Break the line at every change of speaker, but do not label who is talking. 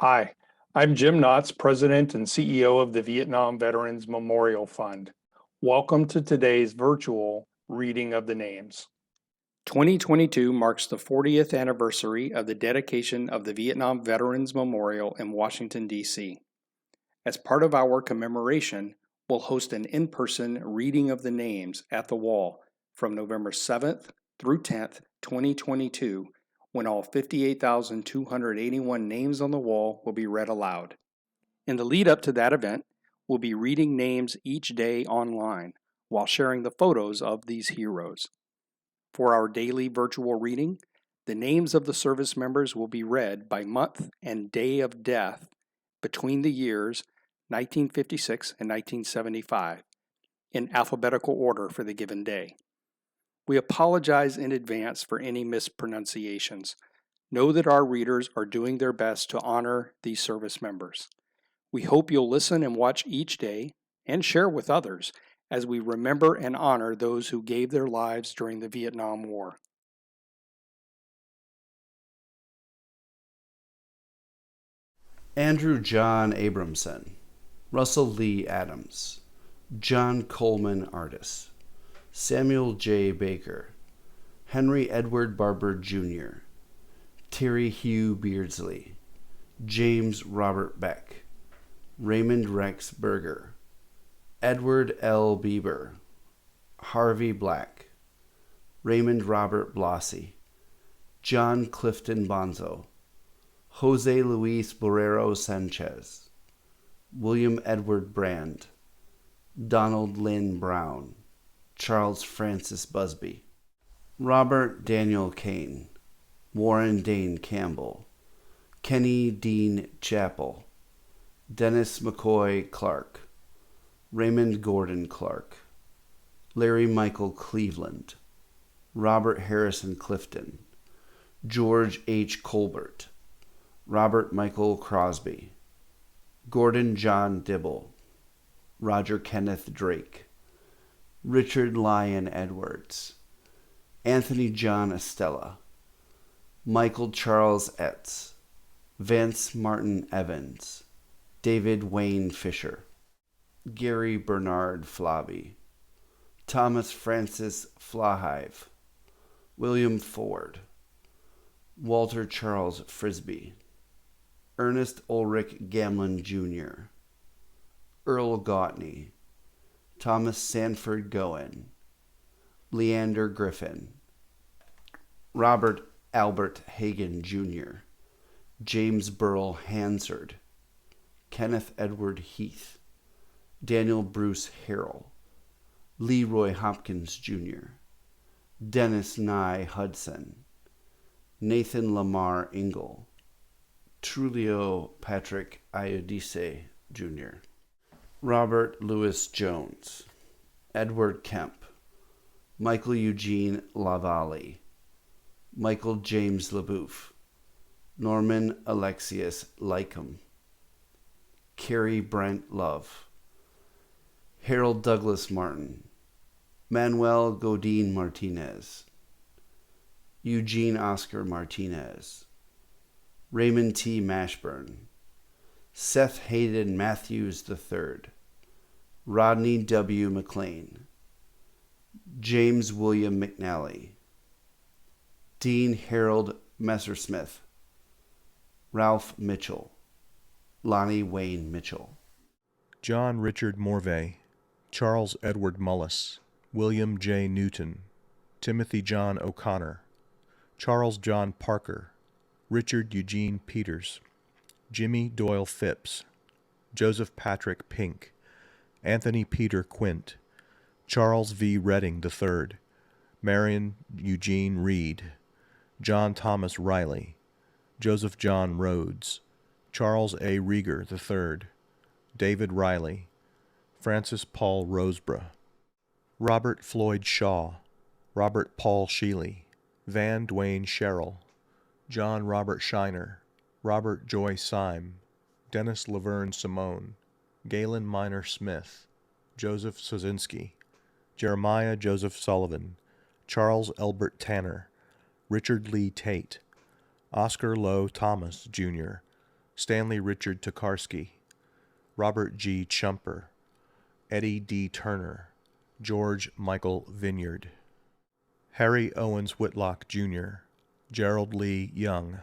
Hi, I'm Jim Knotts, President and CEO of the Vietnam Veterans Memorial Fund. Welcome to today's virtual reading of the names. 2022 marks the 40th anniversary of the dedication of the Vietnam Veterans Memorial in Washington, D.C. As part of our commemoration, we'll host an in-person reading of the names at the wall from November 7th through 10th, 2022, when all 58,281 names on the wall will be read aloud. In the lead up to that event, we'll be reading names each day online while sharing the photos of these heroes. For our daily virtual reading, the names of the service members will be read by month and day of death between the years 1956 and 1975 in alphabetical order for the given day. We apologize in advance for any mispronunciations. Know that our readers are doing their best to honor these service members. We hope you'll listen and watch each day and share with others as we remember and honor those who gave their lives during the Vietnam War.
Andrew John Abramson, Russell Lee Adams, John Coleman Artis, Samuel J. Baker, Henry Edward Barber Jr., Terry Hugh Beardsley, James Robert Beck, Raymond Rex Berger, Edward L. Bieber, Harvey Black, Raymond Robert Blasi, John Clifton Bonzo, Jose Luis Borrero Sanchez, William Edward Brand, Donald Lynn Brown, Charles Francis Busby, Robert Daniel Kane, Warren Dane Campbell, Kenny Dean Chappell, Dennis McCoy Clark, Raymond Gordon Clark, Larry Michael Cleveland, Robert Harrison Clifton, George H. Colbert, Robert Michael Crosby, Gordon John Dibble, Roger Kenneth Drake, Richard Lyon Edwards, Anthony John Estella, Michael Charles Etz, Vance Martin Evans, David Wayne Fisher, Gary Bernard Flaby, Thomas Francis Flahive, William Ford, Walter Charles Frisbee, Ernest Ulrich Gamlin Jr., Earl Gautney, Thomas Sanford Goen, Leander Griffin, Robert Albert Hagan Jr., James Burl Hansard, Kenneth Edward Heath, Daniel Bruce Harrell, Leroy Hopkins Jr., Dennis Nye Hudson, Nathan Lamar Ingle, Trulio Patrick Iodice Jr., Robert Louis Jones, Edward Kemp, Michael Eugene Lavalle, Michael James LaBouffe, Norman Alexius Lycum, Carrie Brent Love, Harold Douglas Martin, Manuel Godin Martinez, Eugene Oscar Martinez, Raymond T. Mashburn, Seth Hayden Matthews III, Rodney W. McLean, James William McNally, Dean Harold Messersmith, Ralph Mitchell, Lonnie Wayne Mitchell,
John Richard Morvay, Charles Edward Mullis, William J. Newton, Timothy John O'Connor, Charles John Parker, Richard Eugene Peters, Jimmy Doyle Phipps, Joseph Patrick Pink, Anthony Peter Quint, Charles V. Redding III, Marion Eugene Reed, John Thomas Riley, Joseph John Rhodes, Charles A. Rieger III, David Riley, Francis Paul Roseborough, Robert Floyd Shaw, Robert Paul Sheely, Van Dwayne Sherrill, John Robert Shiner, Robert Joy Syme, Dennis Laverne Simone, Galen Minor Smith, Joseph Sozinski, Jeremiah Joseph Sullivan, Charles Elbert Tanner, Richard Lee Tate, Oscar Lowe Thomas, Jr., Stanley Richard Tokarski, Robert G. Chumper, Eddie D. Turner, George Michael Vineyard, Harry Owens Whitlock, Jr., Gerald Lee Young,